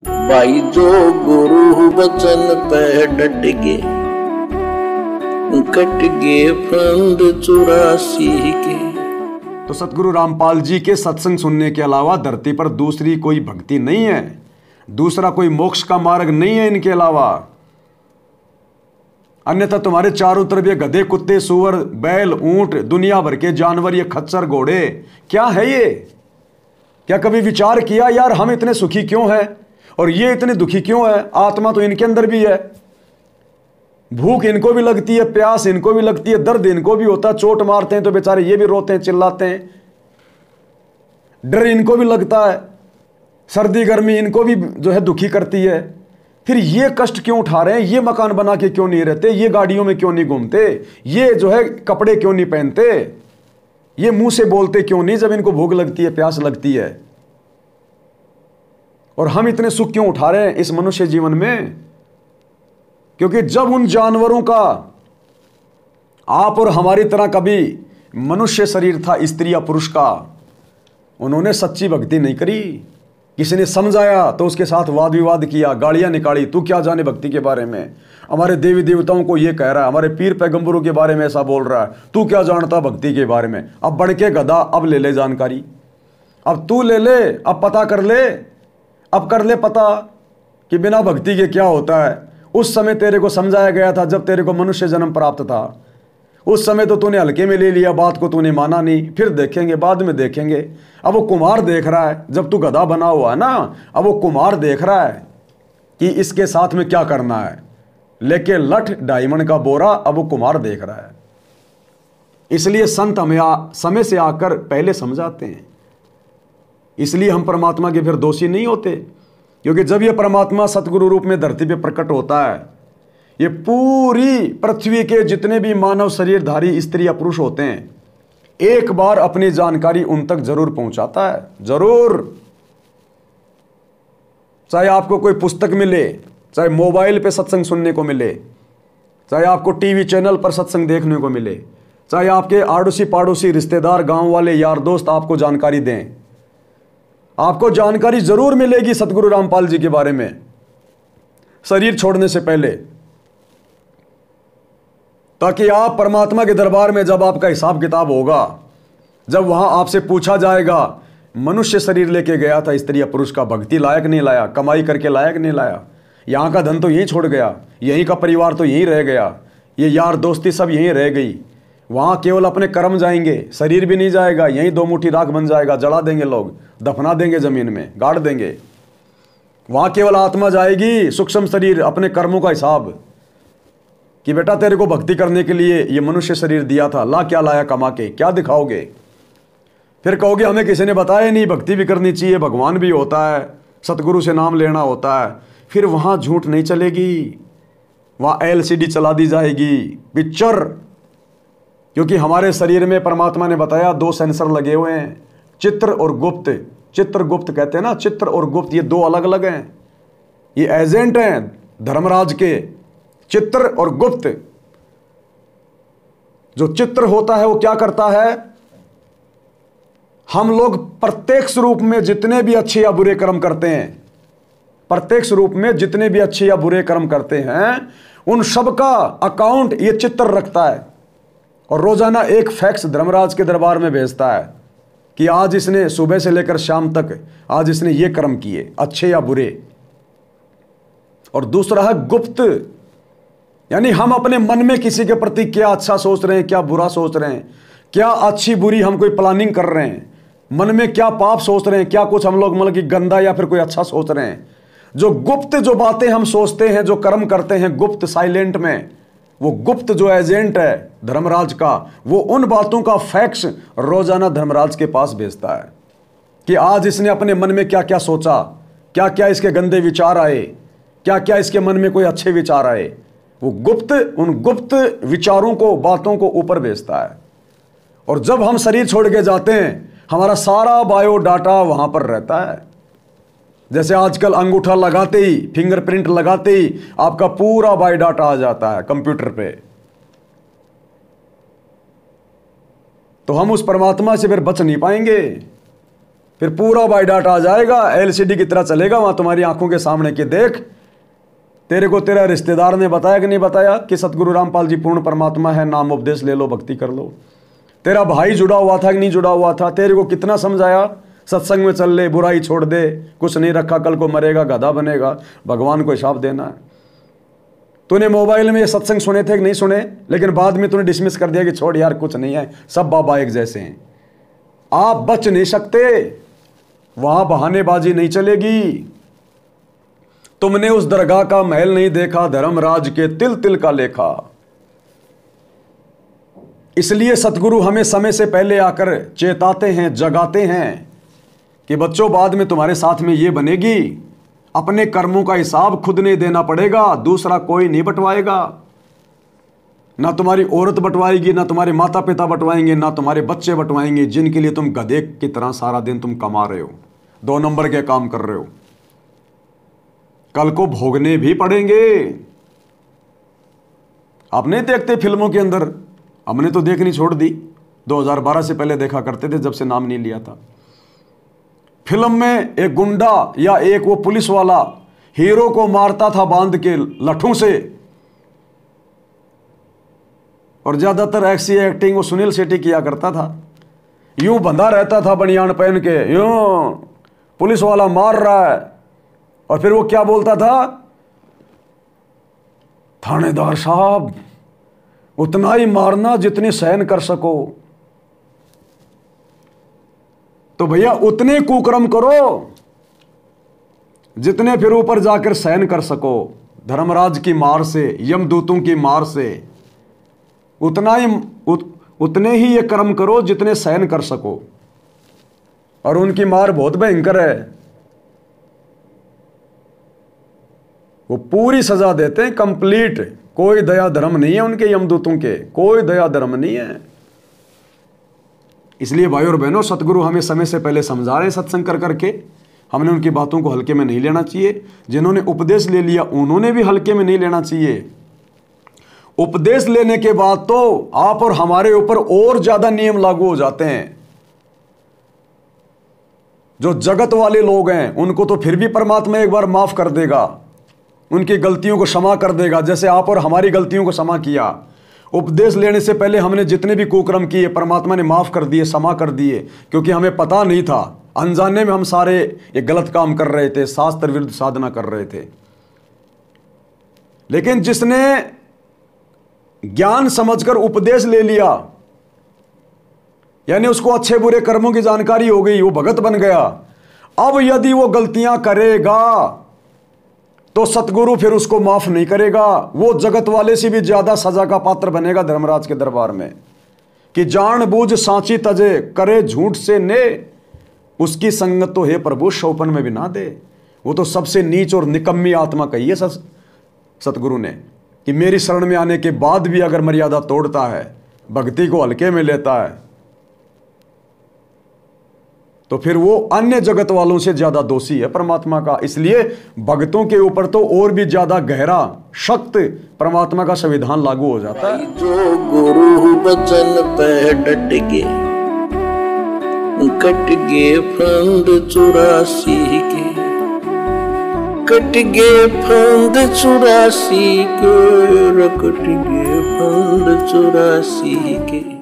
भाई जो गुरु वचन पे डट गे, कट गे फंद 84 के। तो सतगुरु रामपाल जी के सत्संग सुनने के अलावा धरती पर दूसरी कोई भक्ति नहीं है, दूसरा कोई मोक्ष का मार्ग नहीं है इनके अलावा। अन्यथा तुम्हारे चारों तरफ ये गधे, कुत्ते, सुअर, बैल, ऊंट, दुनिया भर के जानवर, ये खच्चर, घोड़े, क्या है ये? क्या कभी विचार किया यार हम इतने सुखी क्यों हैं और ये इतने दुखी क्यों है? आत्मा तो इनके अंदर भी है, भूख इनको भी लगती है, प्यास इनको भी लगती है, दर्द इनको भी होता है, चोट मारते हैं तो बेचारे ये भी रोते हैं, चिल्लाते हैं, डर इनको भी लगता है, सर्दी गर्मी इनको भी जो है दुखी करती है। फिर ये कष्ट क्यों उठा रहे हैं? ये मकान बना के क्यों नहीं रहते? ये गाड़ियों में क्यों नहीं घूमते? ये जो है कपड़े क्यों नहीं पहनते? ये मुंह से बोलते क्यों नहीं जब इनको भूख लगती है, प्यास लगती है? और हम इतने सुख क्यों उठा रहे हैं इस मनुष्य जीवन में? क्योंकि जब उन जानवरों का आप और हमारी तरह कभी मनुष्य शरीर था, स्त्री या पुरुष का, उन्होंने सच्ची भक्ति नहीं करी। किसी ने समझाया तो उसके साथ वाद विवाद किया, गालियां निकाली, तू क्या जाने भक्ति के बारे में, हमारे देवी देवताओं को ये कह रहा है, हमारे पीर पैगंबरों के बारे में ऐसा बोल रहा है, तू क्या जानता भक्ति के बारे में। अब बढ़ के गधा, अब ले ले जानकारी, अब तू ले ले, अब पता कर ले, अब कर ले पता कि बिना भक्ति के क्या होता है। उस समय तेरे को समझाया गया था जब तेरे को मनुष्य जन्म प्राप्त था, उस समय तो तूने हल्के में ले लिया, बात को तूने माना नहीं। फिर देखेंगे, बाद में देखेंगे। अब वो कुम्हार देख रहा है, जब तू गधा बना हुआ है ना, अब वो कुम्हार देख रहा है कि इसके साथ में क्या करना है, लेके लठ डायमंड का बोरा, अब वो कुम्हार देख रहा है। इसलिए संत हमें समय से आकर पहले समझाते हैं, इसलिए हम परमात्मा के फिर दोषी नहीं होते। क्योंकि जब ये परमात्मा सतगुरु रूप में धरती पे प्रकट होता है, ये पूरी पृथ्वी के जितने भी मानव शरीरधारी स्त्री या पुरुष होते हैं, एक बार अपनी जानकारी उन तक जरूर पहुंचाता है, जरूर। चाहे आपको कोई पुस्तक मिले, चाहे मोबाइल पे सत्संग सुनने को मिले, चाहे आपको टीवी चैनल पर सत्संग देखने को मिले, चाहे आपके आड़ोसी पाड़ोसी रिश्तेदार, गांव वाले, यार दोस्त आपको जानकारी दें, आपको जानकारी जरूर मिलेगी सतगुरु रामपाल जी के बारे में शरीर छोड़ने से पहले, ताकि आप परमात्मा के दरबार में जब आपका हिसाब किताब होगा, जब वहां आपसे पूछा जाएगा मनुष्य शरीर लेके गया था स्त्री या पुरुष का, भक्ति लायक नहीं लाया, कमाई करके लायक नहीं लाया, यहां का धन तो यहीं छोड़ गया, यहीं का परिवार तो यहीं रह गया, ये यार दोस्ती सब यहीं रह गई, वहां केवल अपने कर्म जाएंगे, शरीर भी नहीं जाएगा, यहीं दो मुट्ठी राख बन जाएगा, जला देंगे लोग, दफना देंगे, जमीन में गाड़ देंगे। वहां केवल आत्मा जाएगी, सूक्ष्म शरीर, अपने कर्मों का हिसाब कि बेटा तेरे को भक्ति करने के लिए ये मनुष्य शरीर दिया था, ला क्या लाया कमा के, क्या दिखाओगे? फिर कहोगे हमें किसी ने बताया नहीं, भक्ति भी करनी चाहिए, भगवान भी होता है, सतगुरु से नाम लेना होता है। फिर वहां झूठ नहीं चलेगी, वहां LCD चला दी जाएगी, पिक्चर। क्योंकि हमारे शरीर में परमात्मा ने बताया 2 सेंसर लगे हुए हैं, चित्र और गुप्त। चित्र गुप्त कहते हैं ना, चित्र और गुप्त ये 2 अलग अलग हैं, ये एजेंट हैं धर्मराज के, चित्र और गुप्त। जो चित्र होता है वो क्या करता है, हम लोग प्रत्यक्ष रूप में जितने भी अच्छे या बुरे कर्म करते हैं, प्रत्यक्ष रूप में जितने भी अच्छे या बुरे कर्म करते हैं, उन सब का अकाउंट ये चित्र रखता है और रोजाना एक फैक्स धर्मराज के दरबार में भेजता है कि आज इसने सुबह से लेकर शाम तक आज इसने ये कर्म किए, अच्छे या बुरे। और दूसरा है गुप्त, यानी हम अपने मन में किसी के प्रति क्या अच्छा सोच रहे हैं, क्या बुरा सोच रहे हैं, क्या अच्छी बुरी हम कोई प्लानिंग कर रहे हैं, मन में क्या पाप सोच रहे हैं, क्या कुछ हम लोग मतलब कि गंदा या फिर कोई अच्छा सोच रहे हैं। जो गुप्त जो बातें हम सोचते हैं, जो कर्म करते हैं गुप्त साइलेंट में, वो गुप्त जो एजेंट है धर्मराज का, वो उन बातों का फैक्स रोजाना धर्मराज के पास भेजता है कि आज इसने अपने मन में क्या क्या सोचा, क्या क्या इसके गंदे विचार आए, क्या क्या इसके मन में कोई अच्छे विचार आए। वो गुप्त उन गुप्त विचारों को, बातों को ऊपर भेजता है। और जब हम शरीर छोड़ के जाते हैं, हमारा सारा बायोडाटा वहां पर रहता है। जैसे आजकल अंगूठा लगाते ही, फिंगरप्रिंट लगाते ही आपका पूरा बायोडाटा आ जाता है कंप्यूटर पे। तो हम उस परमात्मा से फिर बच नहीं पाएंगे। फिर पूरा बायोडाटा आ जाएगा, एलसीडी की तरह चलेगा वहां तुम्हारी आंखों के सामने कि देख तेरे को तेरा रिश्तेदार ने बताया कि नहीं बताया कि सतगुरु रामपाल जी पूर्ण परमात्मा है, नाम उपदेश ले लो, भक्ति कर लो। तेरा भाई जुड़ा हुआ था कि नहीं जुड़ा हुआ था, तेरे को कितना समझाया सत्संग में चल ले, बुराई छोड़ दे, कुछ नहीं रखा कल को मरेगा, गधा बनेगा, भगवान को हिसाब देना है। तूने मोबाइल में ये सत्संग सुने थे कि नहीं सुने, लेकिन बाद में तूने डिसमिस कर दिया कि छोड़ यार कुछ नहीं है, सब बाबा एक जैसे हैं। आप बच नहीं सकते, वहां बहानेबाजी नहीं चलेगी। तुमने उस दरगाह का महल नहीं देखा, धर्मराज के तिल तिल का लेखा। इसलिए सतगुरु हमें समय से पहले आकर चेताते हैं, जगाते हैं कि बच्चों बाद में तुम्हारे साथ में ये बनेगी, अपने कर्मों का हिसाब खुद नहीं देना पड़ेगा, दूसरा कोई नहीं बंटवाएगा। ना तुम्हारी औरत बंटवाएगी, ना तुम्हारे माता पिता बंटवाएंगे, ना तुम्हारे बच्चे बंटवाएंगे, जिनके लिए तुम गधे की तरह सारा दिन तुम कमा रहे हो, 2 नंबर के काम कर रहे हो, कल को भोगने भी पड़ेंगे। आप नहीं देखते फिल्मों के अंदर, हमने तो देखनी छोड़ दी, 2012 से पहले देखा करते थे जब से नाम नहीं लिया था। फिल्म में एक गुंडा या एक वो पुलिस वाला हीरो को मारता था बांध के लठों से, और ज्यादातर ऐसी एक्टिंग वो सुनील शेट्टी किया करता था। यूं बंधा रहता था बनियान पहन के, यूं पुलिस वाला मार रहा है, और फिर वो क्या बोलता था, थानेदार साहब उतना ही मारना जितनी सहन कर सको। तो भैया उतने कुकर्म करो जितने फिर ऊपर जाकर सहन कर सको, धर्मराज की मार से, यमदूतों की मार से, उतने ही ये कर्म करो जितने सहन कर सको। और उनकी मार बहुत भयंकर है, वो पूरी सजा देते हैं कंप्लीट, कोई दया धर्म नहीं है उनके यमदूतों के, कोई दया धर्म नहीं है। इसलिए भाई और बहनों, सतगुरु हमें समय से पहले समझा रहे हैं सत्संग कर करके, हमने उनकी बातों को हल्के में नहीं लेना चाहिए। जिन्होंने उपदेश ले लिया उन्होंने भी हल्के में नहीं लेना चाहिए। उपदेश लेने के बाद तो आप और हमारे ऊपर और ज्यादा नियम लागू हो जाते हैं। जो जगत वाले लोग हैं उनको तो फिर भी परमात्मा एक बार माफ कर देगा, उनकी गलतियों को क्षमा कर देगा, जैसे आप और हमारी गलतियों को क्षमा किया। उपदेश लेने से पहले हमने जितने भी कुकर्म किए परमात्मा ने माफ कर दिए, क्षमा कर दिए, क्योंकि हमें पता नहीं था, अनजाने में हम सारे ये गलत काम कर रहे थे, शास्त्र विरुद्ध साधना कर रहे थे। लेकिन जिसने ज्ञान समझकर उपदेश ले लिया, यानी उसको अच्छे बुरे कर्मों की जानकारी हो गई, वो भगत बन गया। अब यदि वो गलतियां करेगा तो सतगुरु फिर उसको माफ नहीं करेगा, वो जगत वाले से भी ज्यादा सजा का पात्र बनेगा धर्मराज के दरबार में, कि जानबूझ सांची तजे करे झूठ से ने, उसकी संगत तो हे प्रभु शौपन में भी ना दे। वो तो सबसे नीच और निकम्मी आत्मा कही है सतगुरु ने, कि मेरी शरण में आने के बाद भी अगर मर्यादा तोड़ता है, भक्ति को हल्के में लेता है, तो फिर वो अन्य जगत वालों से ज्यादा दोषी है परमात्मा का। इसलिए भक्तों के ऊपर तो और भी ज्यादा गहरा सख्त परमात्मा का संविधान लागू हो जाता है। जो गुरु बचन पे डट गए, कट गए फंद 84 के, कट गए फंद 84 के, कट गए फंद 84 के।